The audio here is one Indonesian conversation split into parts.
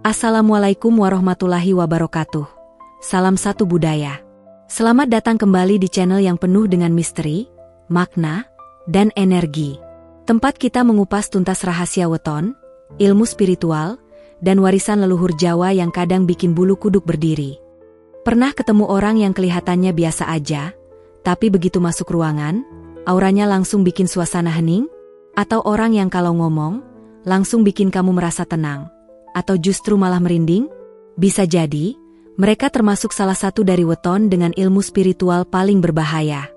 Assalamualaikum warahmatullahi wabarakatuh. Salam satu budaya. Selamat datang kembali di channel yang penuh dengan misteri, makna, dan energi. Tempat kita mengupas tuntas rahasia weton, ilmu spiritual, dan warisan leluhur Jawa yang kadang bikin bulu kuduk berdiri. Pernah ketemu orang yang kelihatannya biasa aja, tapi begitu masuk ruangan, auranya langsung bikin suasana hening? Atau orang yang kalau ngomong, langsung bikin kamu merasa tenang? Atau justru malah merinding? Bisa jadi, mereka termasuk salah satu dari weton dengan ilmu spiritual paling berbahaya.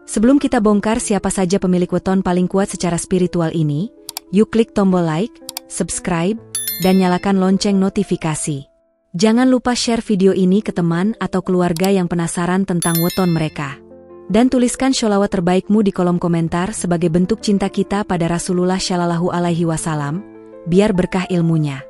Sebelum kita bongkar siapa saja pemilik weton paling kuat secara spiritual ini, yuk klik tombol like, subscribe, dan nyalakan lonceng notifikasi. Jangan lupa share video ini ke teman atau keluarga yang penasaran tentang weton mereka. Dan tuliskan sholawat terbaikmu di kolom komentar sebagai bentuk cinta kita pada Rasulullah Shallallahu Alaihi Wasallam, biar berkah ilmunya.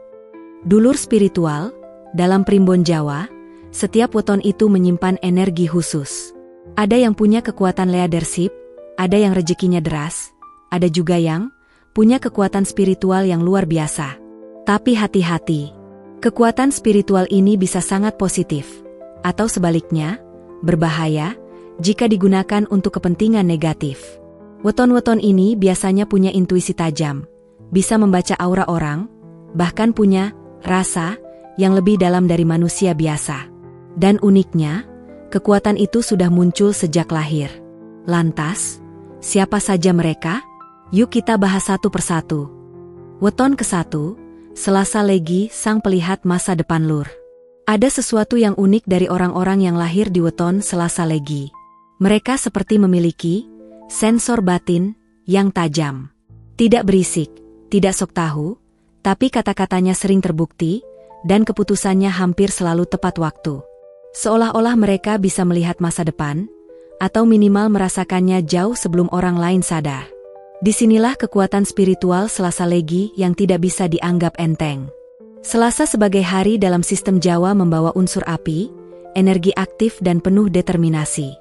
Dulur spiritual, dalam primbon Jawa, setiap weton itu menyimpan energi khusus. Ada yang punya kekuatan leadership, ada yang rezekinya deras, ada juga yang punya kekuatan spiritual yang luar biasa. Tapi hati-hati, kekuatan spiritual ini bisa sangat positif, atau sebaliknya, berbahaya jika digunakan untuk kepentingan negatif. Weton-weton ini biasanya punya intuisi tajam, bisa membaca aura orang, bahkan punya rasa yang lebih dalam dari manusia biasa. Dan uniknya, kekuatan itu sudah muncul sejak lahir. Lantas, siapa saja mereka? Yuk kita bahas satu persatu. Weton ke-1, Selasa Legi, Sang Pelihat Masa Depan Lur. Ada sesuatu yang unik dari orang-orang yang lahir di weton Selasa Legi. Mereka seperti memiliki sensor batin yang tajam. Tidak berisik, tidak sok tahu, tapi kata-katanya sering terbukti, dan keputusannya hampir selalu tepat waktu. Seolah-olah mereka bisa melihat masa depan, atau minimal merasakannya jauh sebelum orang lain sadar. Disinilah kekuatan spiritual Selasa Legi yang tidak bisa dianggap enteng. Selasa sebagai hari dalam sistem Jawa membawa unsur api, energi aktif dan penuh determinasi.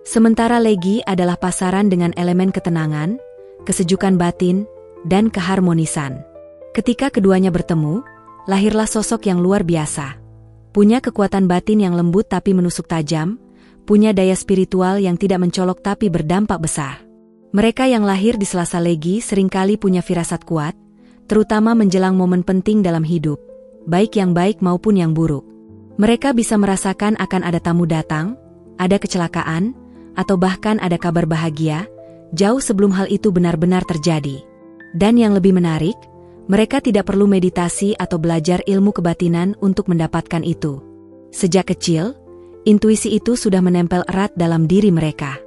Sementara Legi adalah pasaran dengan elemen ketenangan, kesejukan batin, dan keharmonisan. Ketika keduanya bertemu, lahirlah sosok yang luar biasa. Punya kekuatan batin yang lembut tapi menusuk tajam, punya daya spiritual yang tidak mencolok tapi berdampak besar. Mereka yang lahir di Selasa Legi seringkali punya firasat kuat, terutama menjelang momen penting dalam hidup, baik yang baik maupun yang buruk. Mereka bisa merasakan akan ada tamu datang, ada kecelakaan, atau bahkan ada kabar bahagia, jauh sebelum hal itu benar-benar terjadi. Dan yang lebih menarik, mereka tidak perlu meditasi atau belajar ilmu kebatinan untuk mendapatkan itu. Sejak kecil, intuisi itu sudah menempel erat dalam diri mereka.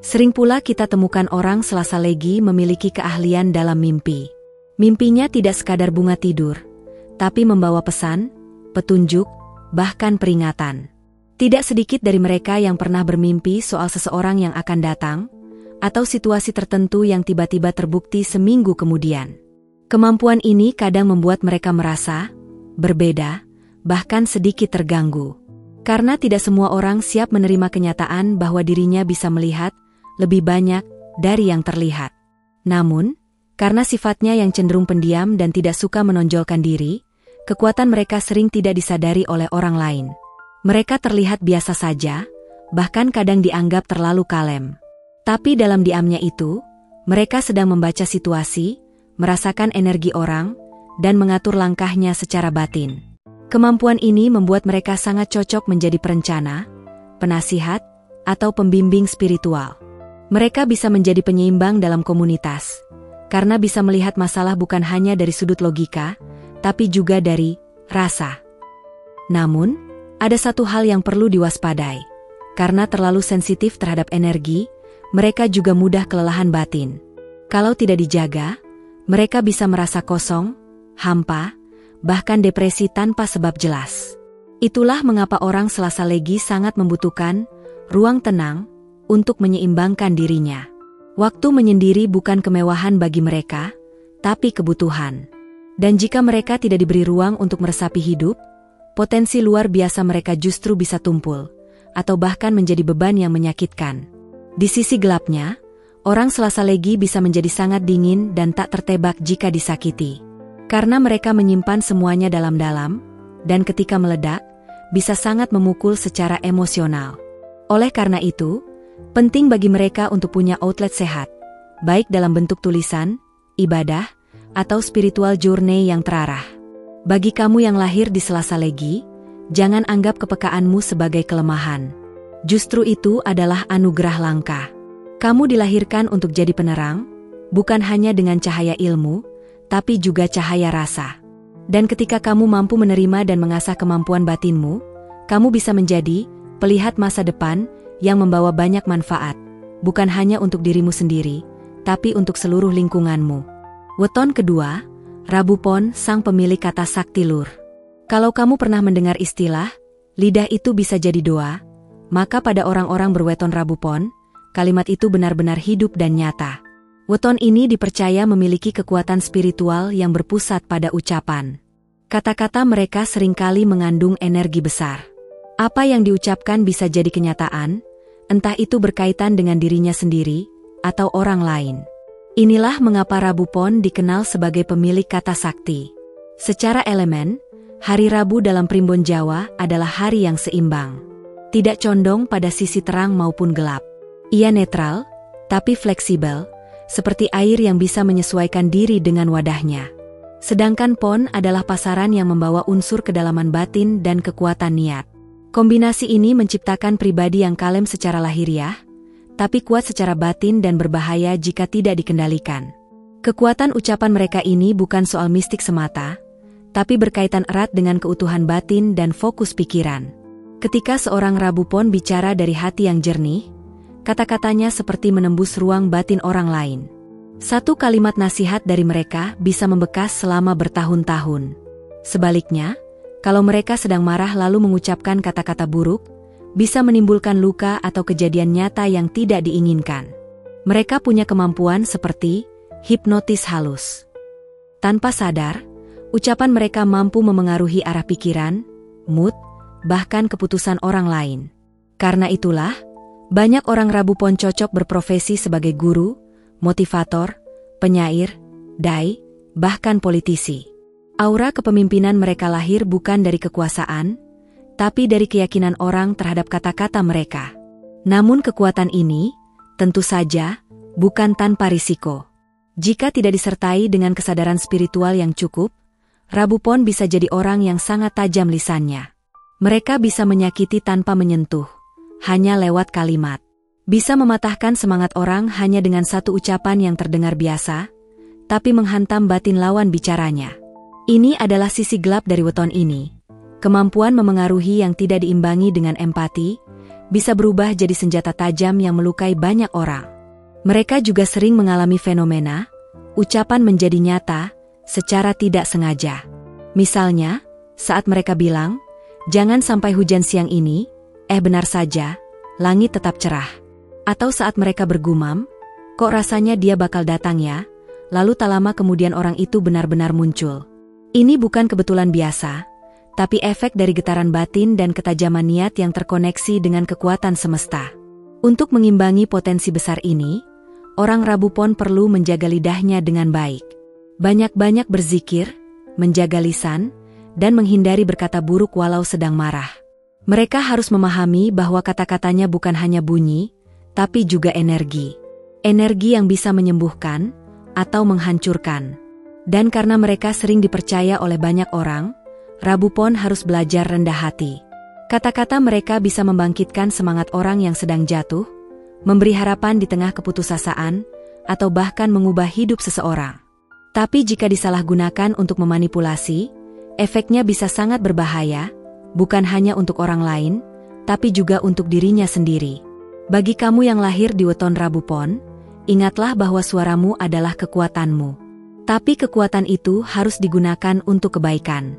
Sering pula kita temukan orang Selasa Legi memiliki keahlian dalam mimpi. Mimpinya tidak sekadar bunga tidur, tapi membawa pesan, petunjuk, bahkan peringatan. Tidak sedikit dari mereka yang pernah bermimpi soal seseorang yang akan datang, atau situasi tertentu yang tiba-tiba terbukti seminggu kemudian. Kemampuan ini kadang membuat mereka merasa berbeda, bahkan sedikit terganggu. Karena tidak semua orang siap menerima kenyataan bahwa dirinya bisa melihat lebih banyak dari yang terlihat. Namun, karena sifatnya yang cenderung pendiam dan tidak suka menonjolkan diri, kekuatan mereka sering tidak disadari oleh orang lain. Mereka terlihat biasa saja, bahkan kadang dianggap terlalu kalem. Tapi dalam diamnya itu, mereka sedang membaca situasi, merasakan energi orang, dan mengatur langkahnya secara batin. Kemampuan ini membuat mereka sangat cocok menjadi perencana, penasihat, atau pembimbing spiritual. Mereka bisa menjadi penyeimbang dalam komunitas, karena bisa melihat masalah bukan hanya dari sudut logika, tapi juga dari rasa. Namun, ada satu hal yang perlu diwaspadai. Karena terlalu sensitif terhadap energi, mereka juga mudah kelelahan batin. Kalau tidak dijaga, mereka bisa merasa kosong, hampa, bahkan depresi tanpa sebab jelas. Itulah mengapa orang Selasa Legi sangat membutuhkan ruang tenang untuk menyeimbangkan dirinya. Waktu menyendiri bukan kemewahan bagi mereka, tapi kebutuhan. Dan jika mereka tidak diberi ruang untuk meresapi hidup, potensi luar biasa mereka justru bisa tumpul, atau bahkan menjadi beban yang menyakitkan. Di sisi gelapnya, orang Selasa Legi bisa menjadi sangat dingin dan tak tertebak jika disakiti. Karena mereka menyimpan semuanya dalam-dalam, dan ketika meledak, bisa sangat memukul secara emosional. Oleh karena itu, penting bagi mereka untuk punya outlet sehat, baik dalam bentuk tulisan, ibadah, atau spiritual journey yang terarah. Bagi kamu yang lahir di Selasa Legi, jangan anggap kepekaanmu sebagai kelemahan. Justru itu adalah anugerah langka. Kamu dilahirkan untuk jadi penerang, bukan hanya dengan cahaya ilmu, tapi juga cahaya rasa. Dan ketika kamu mampu menerima dan mengasah kemampuan batinmu, kamu bisa menjadi pelihat masa depan yang membawa banyak manfaat, bukan hanya untuk dirimu sendiri, tapi untuk seluruh lingkunganmu. Weton kedua, Rabu Pon, sang pemilik kata sakti lur. Kalau kamu pernah mendengar istilah, lidah itu bisa jadi doa, maka pada orang-orang berweton Rabu Pon, kalimat itu benar-benar hidup dan nyata. Weton ini dipercaya memiliki kekuatan spiritual yang berpusat pada ucapan. Kata-kata mereka seringkali mengandung energi besar. Apa yang diucapkan bisa jadi kenyataan, entah itu berkaitan dengan dirinya sendiri, atau orang lain. Inilah mengapa Rabu Pon dikenal sebagai pemilik kata sakti. Secara elemen, hari Rabu dalam primbon Jawa adalah hari yang seimbang. Tidak condong pada sisi terang maupun gelap. Ia netral, tapi fleksibel, seperti air yang bisa menyesuaikan diri dengan wadahnya. Sedangkan Pon adalah pasaran yang membawa unsur kedalaman batin dan kekuatan niat. Kombinasi ini menciptakan pribadi yang kalem secara lahiriah, tapi kuat secara batin dan berbahaya jika tidak dikendalikan. Kekuatan ucapan mereka ini bukan soal mistik semata, tapi berkaitan erat dengan keutuhan batin dan fokus pikiran. Ketika seorang Rabu Pon bicara dari hati yang jernih, kata-katanya seperti menembus ruang batin orang lain. Satu kalimat nasihat dari mereka bisa membekas selama bertahun-tahun. Sebaliknya, kalau mereka sedang marah lalu mengucapkan kata-kata buruk, bisa menimbulkan luka atau kejadian nyata yang tidak diinginkan. Mereka punya kemampuan seperti hipnotis halus. Tanpa sadar, ucapan mereka mampu memengaruhi arah pikiran, mood, bahkan keputusan orang lain. Karena itulah, banyak orang Rabu Pon cocok berprofesi sebagai guru, motivator, penyair, dai, bahkan politisi. Aura kepemimpinan mereka lahir bukan dari kekuasaan, tapi dari keyakinan orang terhadap kata-kata mereka. Namun kekuatan ini, tentu saja, bukan tanpa risiko. Jika tidak disertai dengan kesadaran spiritual yang cukup, Rabu Pon bisa jadi orang yang sangat tajam lisannya. Mereka bisa menyakiti tanpa menyentuh, hanya lewat kalimat. Bisa mematahkan semangat orang hanya dengan satu ucapan yang terdengar biasa, tapi menghantam batin lawan bicaranya. Ini adalah sisi gelap dari weton ini. Kemampuan memengaruhi yang tidak diimbangi dengan empati, bisa berubah jadi senjata tajam yang melukai banyak orang. Mereka juga sering mengalami fenomena, ucapan menjadi nyata, secara tidak sengaja. Misalnya, saat mereka bilang, jangan sampai hujan siang ini, benar saja, langit tetap cerah. Atau saat mereka bergumam, kok rasanya dia bakal datang ya, lalu tak lama kemudian orang itu benar-benar muncul. Ini bukan kebetulan biasa, tapi efek dari getaran batin dan ketajaman niat yang terkoneksi dengan kekuatan semesta. Untuk mengimbangi potensi besar ini, orang Rabu Pon perlu menjaga lidahnya dengan baik. Banyak-banyak berzikir, menjaga lisan, dan menghindari berkata buruk walau sedang marah. Mereka harus memahami bahwa kata-katanya bukan hanya bunyi, tapi juga energi. Energi yang bisa menyembuhkan atau menghancurkan. Dan karena mereka sering dipercaya oleh banyak orang, Rabu Pon harus belajar rendah hati. Kata-kata mereka bisa membangkitkan semangat orang yang sedang jatuh, memberi harapan di tengah keputusasaan, atau bahkan mengubah hidup seseorang. Tapi jika disalahgunakan untuk memanipulasi, efeknya bisa sangat berbahaya, bukan hanya untuk orang lain, tapi juga untuk dirinya sendiri. Bagi kamu yang lahir di weton Rabu Pon, ingatlah bahwa suaramu adalah kekuatanmu. Tapi kekuatan itu harus digunakan untuk kebaikan.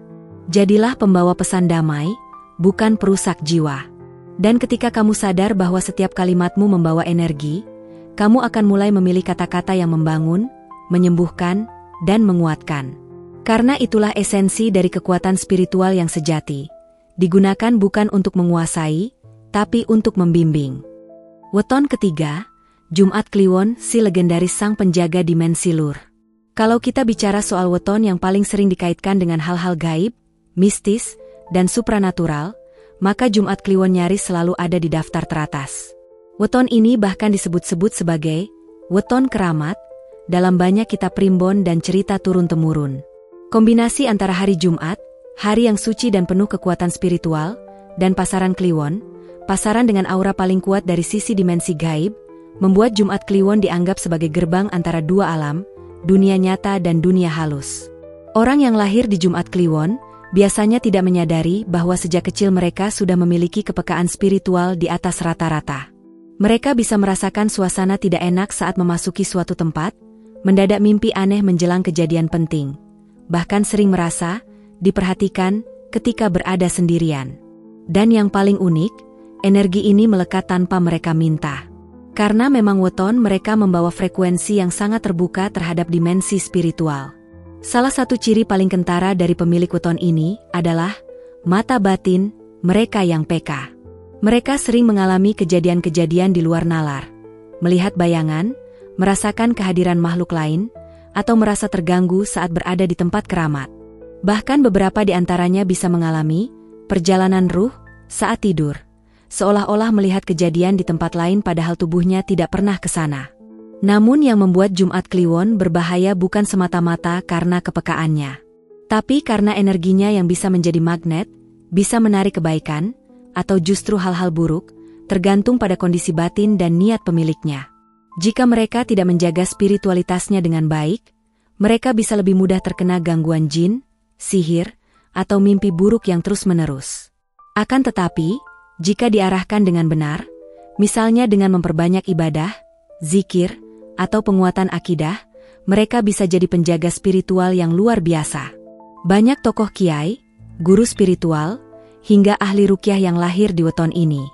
Jadilah pembawa pesan damai, bukan perusak jiwa. Dan ketika kamu sadar bahwa setiap kalimatmu membawa energi, kamu akan mulai memilih kata-kata yang membangun, menyembuhkan, dan menguatkan. Karena itulah esensi dari kekuatan spiritual yang sejati. Digunakan bukan untuk menguasai, tapi untuk membimbing. Weton ketiga, Jumat Kliwon, si legendaris sang penjaga dimensi lur. Kalau kita bicara soal weton yang paling sering dikaitkan dengan hal-hal gaib, mistis, dan supranatural, maka Jumat Kliwon nyaris selalu ada di daftar teratas. Weton ini bahkan disebut-sebut sebagai weton keramat dalam banyak kitab primbon dan cerita turun-temurun. Kombinasi antara hari Jumat, hari yang suci dan penuh kekuatan spiritual, dan pasaran Kliwon, pasaran dengan aura paling kuat dari sisi dimensi gaib, membuat Jumat Kliwon dianggap sebagai gerbang antara dua alam, dunia nyata dan dunia halus. Orang yang lahir di Jumat Kliwon biasanya tidak menyadari bahwa sejak kecil mereka sudah memiliki kepekaan spiritual di atas rata-rata. Mereka bisa merasakan suasana tidak enak saat memasuki suatu tempat, mendadak mimpi aneh menjelang kejadian penting, bahkan sering merasa diperhatikan ketika berada sendirian. Dan yang paling unik, energi ini melekat tanpa mereka minta. Karena memang weton mereka membawa frekuensi yang sangat terbuka terhadap dimensi spiritual. Salah satu ciri paling kentara dari pemilik weton ini adalah mata batin mereka yang peka. Mereka sering mengalami kejadian-kejadian di luar nalar, melihat bayangan, merasakan kehadiran makhluk lain, atau merasa terganggu saat berada di tempat keramat. Bahkan beberapa di antaranya bisa mengalami perjalanan ruh saat tidur, seolah-olah melihat kejadian di tempat lain padahal tubuhnya tidak pernah ke sana. Namun yang membuat Jumat Kliwon berbahaya bukan semata-mata karena kepekaannya, tapi karena energinya yang bisa menjadi magnet, bisa menarik kebaikan, atau justru hal-hal buruk, tergantung pada kondisi batin dan niat pemiliknya. Jika mereka tidak menjaga spiritualitasnya dengan baik, mereka bisa lebih mudah terkena gangguan jin, sihir, atau mimpi buruk yang terus-menerus. Akan tetapi, jika diarahkan dengan benar, misalnya dengan memperbanyak ibadah, zikir, atau penguatan akidah, mereka bisa jadi penjaga spiritual yang luar biasa. Banyak tokoh kiai, guru spiritual, hingga ahli ruqyah yang lahir di weton ini.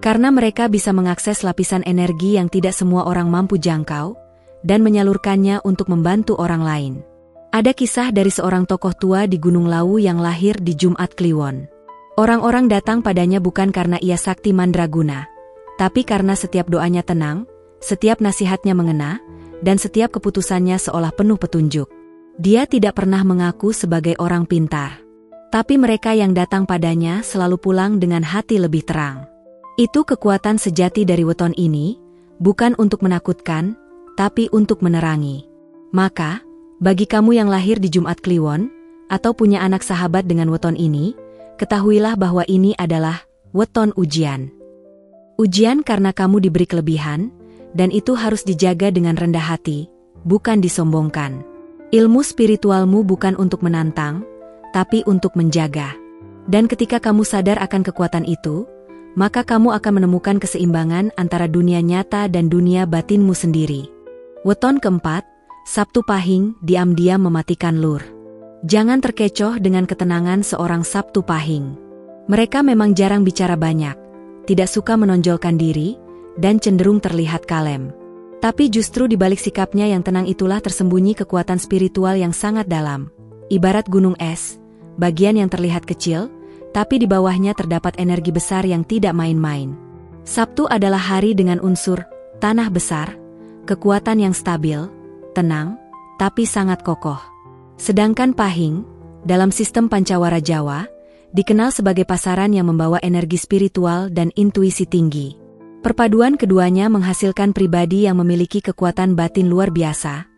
Karena mereka bisa mengakses lapisan energi yang tidak semua orang mampu jangkau, dan menyalurkannya untuk membantu orang lain. Ada kisah dari seorang tokoh tua di Gunung Lawu yang lahir di Jumat Kliwon. Orang-orang datang padanya bukan karena ia sakti mandraguna, tapi karena setiap doanya tenang, setiap nasihatnya mengena, dan setiap keputusannya seolah penuh petunjuk. Dia tidak pernah mengaku sebagai orang pintar, tapi mereka yang datang padanya selalu pulang dengan hati lebih terang. Itu kekuatan sejati dari weton ini, bukan untuk menakutkan, tapi untuk menerangi. Maka, bagi kamu yang lahir di Jumat Kliwon, atau punya anak sahabat dengan weton ini, ketahuilah bahwa ini adalah weton ujian. Ujian karena kamu diberi kelebihan, dan itu harus dijaga dengan rendah hati, bukan disombongkan. Ilmu spiritualmu bukan untuk menantang, tapi untuk menjaga. Dan ketika kamu sadar akan kekuatan itu, maka kamu akan menemukan keseimbangan antara dunia nyata dan dunia batinmu sendiri. Weton keempat, Sabtu Pahing, diam-diam mematikan lur. Jangan terkecoh dengan ketenangan seorang Sabtu Pahing. Mereka memang jarang bicara banyak, tidak suka menonjolkan diri, dan cenderung terlihat kalem. Tapi justru di balik sikapnya yang tenang itulah tersembunyi kekuatan spiritual yang sangat dalam. Ibarat gunung es, bagian yang terlihat kecil, tapi di bawahnya terdapat energi besar yang tidak main-main. Sabtu adalah hari dengan unsur tanah besar, kekuatan yang stabil, tenang, tapi sangat kokoh. Sedangkan Pahing, dalam sistem Pancawara Jawa, dikenal sebagai pasaran yang membawa energi spiritual dan intuisi tinggi. Perpaduan keduanya menghasilkan pribadi yang memiliki kekuatan batin luar biasa,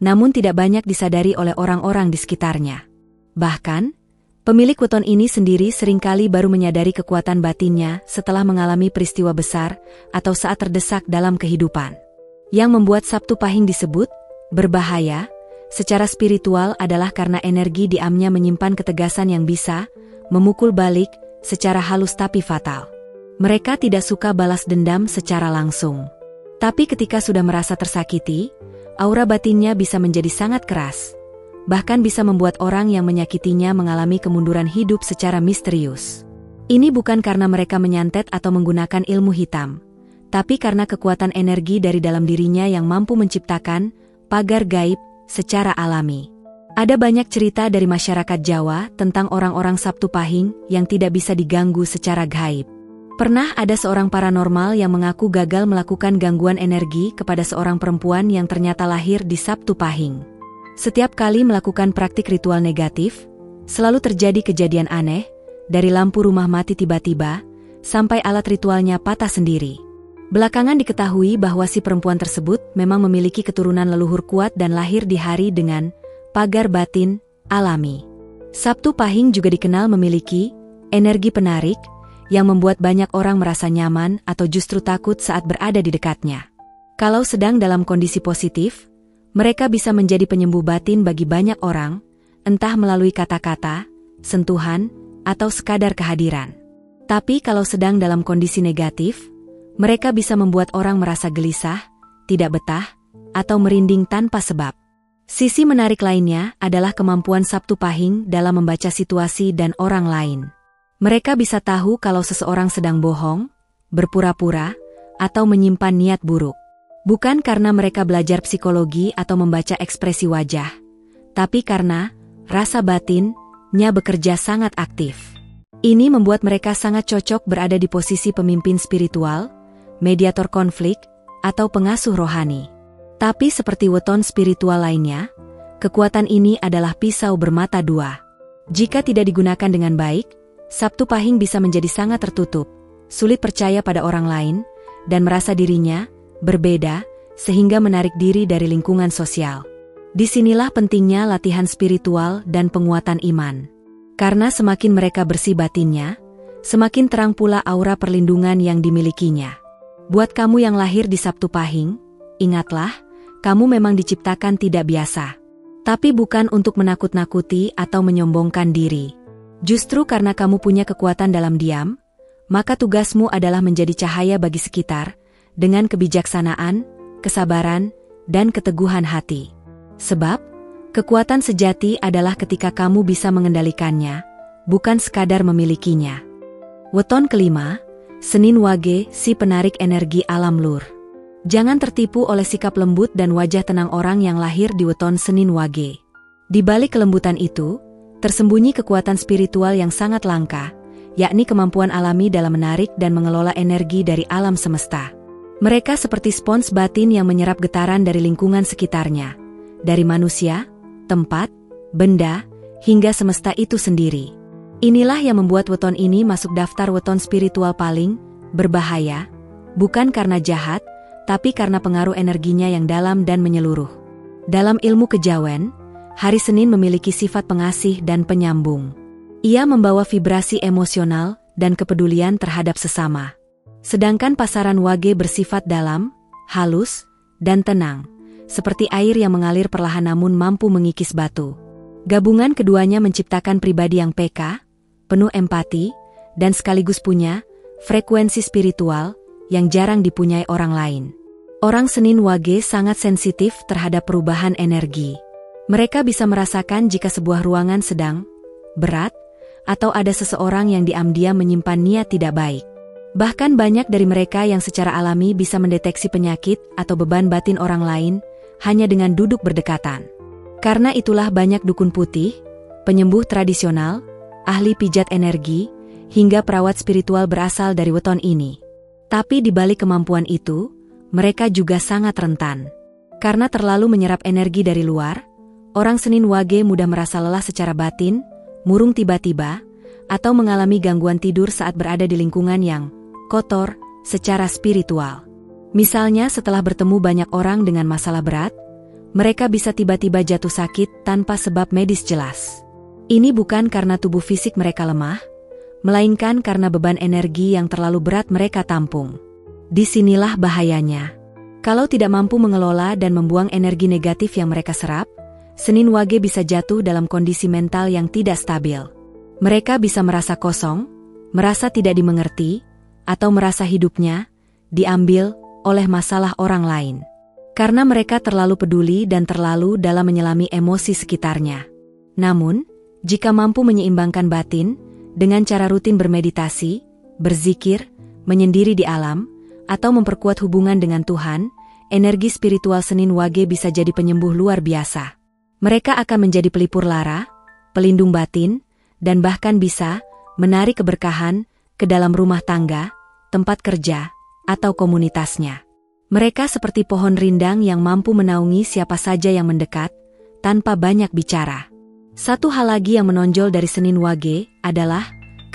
namun tidak banyak disadari oleh orang-orang di sekitarnya. Bahkan, pemilik weton ini sendiri seringkali baru menyadari kekuatan batinnya setelah mengalami peristiwa besar atau saat terdesak dalam kehidupan. Yang membuat Sabtu Pahing disebut berbahaya secara spiritual adalah karena energi diamnya menyimpan ketegasan yang bisa memukul balik secara halus tapi fatal. Mereka tidak suka balas dendam secara langsung. Tapi ketika sudah merasa tersakiti, aura batinnya bisa menjadi sangat keras. Bahkan bisa membuat orang yang menyakitinya mengalami kemunduran hidup secara misterius. Ini bukan karena mereka menyantet atau menggunakan ilmu hitam, tapi karena kekuatan energi dari dalam dirinya yang mampu menciptakan pagar gaib secara alami. Ada banyak cerita dari masyarakat Jawa tentang orang-orang Sabtu Pahing yang tidak bisa diganggu secara gaib. Pernah ada seorang paranormal yang mengaku gagal melakukan gangguan energi kepada seorang perempuan yang ternyata lahir di Sabtu Pahing. Setiap kali melakukan praktik ritual negatif, selalu terjadi kejadian aneh, dari lampu rumah mati tiba-tiba, sampai alat ritualnya patah sendiri. Belakangan diketahui bahwa si perempuan tersebut memang memiliki keturunan leluhur kuat dan lahir di hari dengan pagar batin alami. Sabtu Pahing juga dikenal memiliki energi penarik yang membuat banyak orang merasa nyaman atau justru takut saat berada di dekatnya. Kalau sedang dalam kondisi positif, mereka bisa menjadi penyembuh batin bagi banyak orang, entah melalui kata-kata, sentuhan, atau sekadar kehadiran. Tapi kalau sedang dalam kondisi negatif, mereka bisa membuat orang merasa gelisah, tidak betah, atau merinding tanpa sebab. Sisi menarik lainnya adalah kemampuan Sabtu Pahing dalam membaca situasi dan orang lain. Mereka bisa tahu kalau seseorang sedang bohong, berpura-pura, atau menyimpan niat buruk. Bukan karena mereka belajar psikologi atau membaca ekspresi wajah, tapi karena rasa batinnya bekerja sangat aktif. Ini membuat mereka sangat cocok berada di posisi pemimpin spiritual, mediator konflik, atau pengasuh rohani. Tapi seperti weton spiritual lainnya, kekuatan ini adalah pisau bermata dua. Jika tidak digunakan dengan baik, Sabtu Pahing bisa menjadi sangat tertutup, sulit percaya pada orang lain, dan merasa dirinya berbeda, sehingga menarik diri dari lingkungan sosial. Disinilah pentingnya latihan spiritual dan penguatan iman. Karena semakin mereka bersih batinnya, semakin terang pula aura perlindungan yang dimilikinya. Buat kamu yang lahir di Sabtu Pahing, ingatlah, kamu memang diciptakan tidak biasa. Tapi bukan untuk menakut-nakuti atau menyombongkan diri. Justru karena kamu punya kekuatan dalam diam, maka tugasmu adalah menjadi cahaya bagi sekitar, dengan kebijaksanaan, kesabaran, dan keteguhan hati. Sebab, kekuatan sejati adalah ketika kamu bisa mengendalikannya, bukan sekadar memilikinya. Weton kelima, Senin Wage, si penarik energi alam lur. Jangan tertipu oleh sikap lembut dan wajah tenang orang yang lahir di weton Senin Wage. Di balik kelembutan itu, tersembunyi kekuatan spiritual yang sangat langka, yakni kemampuan alami dalam menarik dan mengelola energi dari alam semesta. Mereka seperti spons batin yang menyerap getaran dari lingkungan sekitarnya, dari manusia, tempat, benda, hingga semesta itu sendiri. Inilah yang membuat weton ini masuk daftar weton spiritual paling berbahaya, bukan karena jahat, tapi karena pengaruh energinya yang dalam dan menyeluruh. Dalam ilmu kejawen, hari Senin memiliki sifat pengasih dan penyambung. Ia membawa vibrasi emosional dan kepedulian terhadap sesama. Sedangkan pasaran Wage bersifat dalam, halus, dan tenang, seperti air yang mengalir perlahan namun mampu mengikis batu. Gabungan keduanya menciptakan pribadi yang peka, penuh empati, dan sekaligus punya frekuensi spiritual yang jarang dipunyai orang lain. Orang Senin Wage sangat sensitif terhadap perubahan energi. Mereka bisa merasakan jika sebuah ruangan sedang berat, atau ada seseorang yang diam-diam menyimpan niat tidak baik. Bahkan banyak dari mereka yang secara alami bisa mendeteksi penyakit atau beban batin orang lain hanya dengan duduk berdekatan. Karena itulah banyak dukun putih, penyembuh tradisional, ahli pijat energi, hingga perawat spiritual berasal dari weton ini. Tapi di balik kemampuan itu, mereka juga sangat rentan. Karena terlalu menyerap energi dari luar, orang Senin Wage mudah merasa lelah secara batin, murung tiba-tiba, atau mengalami gangguan tidur saat berada di lingkungan yang kotor secara spiritual. Misalnya setelah bertemu banyak orang dengan masalah berat, mereka bisa tiba-tiba jatuh sakit tanpa sebab medis jelas. Ini bukan karena tubuh fisik mereka lemah, melainkan karena beban energi yang terlalu berat mereka tampung. Disinilah bahayanya. Kalau tidak mampu mengelola dan membuang energi negatif yang mereka serap, Senin Wage bisa jatuh dalam kondisi mental yang tidak stabil. Mereka bisa merasa kosong, merasa tidak dimengerti, atau merasa hidupnya diambil oleh masalah orang lain. Karena mereka terlalu peduli dan terlalu dalam menyelami emosi sekitarnya. Namun, jika mampu menyeimbangkan batin, dengan cara rutin bermeditasi, berzikir, menyendiri di alam, atau memperkuat hubungan dengan Tuhan, energi spiritual Senin Wage bisa jadi penyembuh luar biasa. Mereka akan menjadi pelipur lara, pelindung batin, dan bahkan bisa menarik keberkahan ke dalam rumah tangga, tempat kerja, atau komunitasnya. Mereka seperti pohon rindang yang mampu menaungi siapa saja yang mendekat, tanpa banyak bicara. Satu hal lagi yang menonjol dari Senin Wage adalah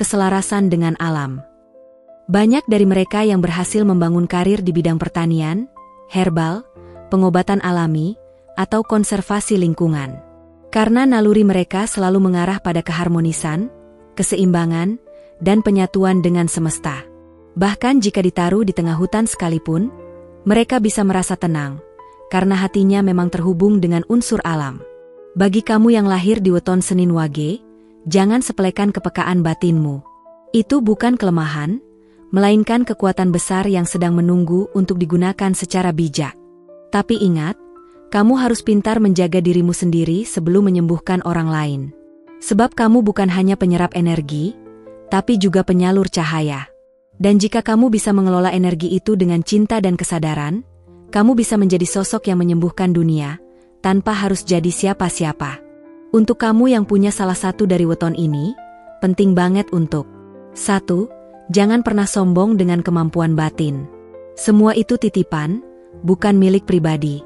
keselarasan dengan alam. Banyak dari mereka yang berhasil membangun karir di bidang pertanian, herbal, pengobatan alami, atau konservasi lingkungan. Karena naluri mereka selalu mengarah pada keharmonisan, keseimbangan, dan penyatuan dengan semesta. Bahkan jika ditaruh di tengah hutan sekalipun, mereka bisa merasa tenang, karena hatinya memang terhubung dengan unsur alam. Bagi kamu yang lahir di weton Senin Wage, jangan sepelekan kepekaan batinmu. Itu bukan kelemahan, melainkan kekuatan besar yang sedang menunggu untuk digunakan secara bijak. Tapi ingat, kamu harus pintar menjaga dirimu sendiri sebelum menyembuhkan orang lain. Sebab kamu bukan hanya penyerap energi, tapi juga penyalur cahaya. Dan jika kamu bisa mengelola energi itu dengan cinta dan kesadaran, kamu bisa menjadi sosok yang menyembuhkan dunia, tanpa harus jadi siapa-siapa. Untuk kamu yang punya salah satu dari weton ini, penting banget untuk 1. Jangan pernah sombong dengan kemampuan batin. Semua itu titipan, bukan milik pribadi.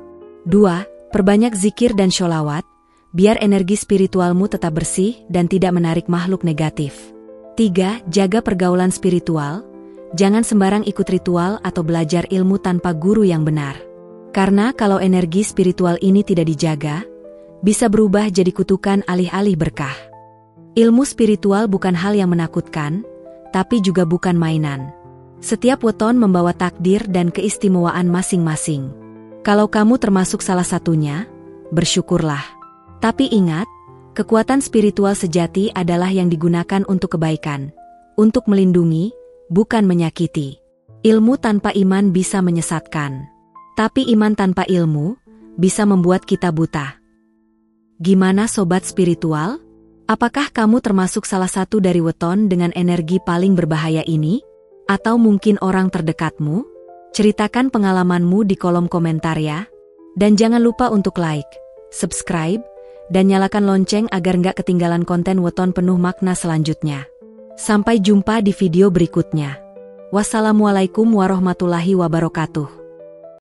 2. Perbanyak zikir dan sholawat, biar energi spiritualmu tetap bersih dan tidak menarik makhluk negatif. 3. Jaga pergaulan spiritual. Jangan sembarang ikut ritual atau belajar ilmu tanpa guru yang benar. Karena kalau energi spiritual ini tidak dijaga, bisa berubah jadi kutukan alih-alih berkah. Ilmu spiritual bukan hal yang menakutkan, tapi juga bukan mainan. Setiap weton membawa takdir dan keistimewaan masing-masing. Kalau kamu termasuk salah satunya, bersyukurlah. Tapi ingat, kekuatan spiritual sejati adalah yang digunakan untuk kebaikan, untuk melindungi, bukan menyakiti. Ilmu tanpa iman bisa menyesatkan. Tapi iman tanpa ilmu bisa membuat kita buta. Gimana sobat spiritual? Apakah kamu termasuk salah satu dari weton dengan energi paling berbahaya ini? Atau mungkin orang terdekatmu? Ceritakan pengalamanmu di kolom komentar ya. Dan jangan lupa untuk like, subscribe, dan nyalakan lonceng agar nggak ketinggalan konten weton penuh makna selanjutnya. Sampai jumpa di video berikutnya. Wassalamualaikum warahmatullahi wabarakatuh.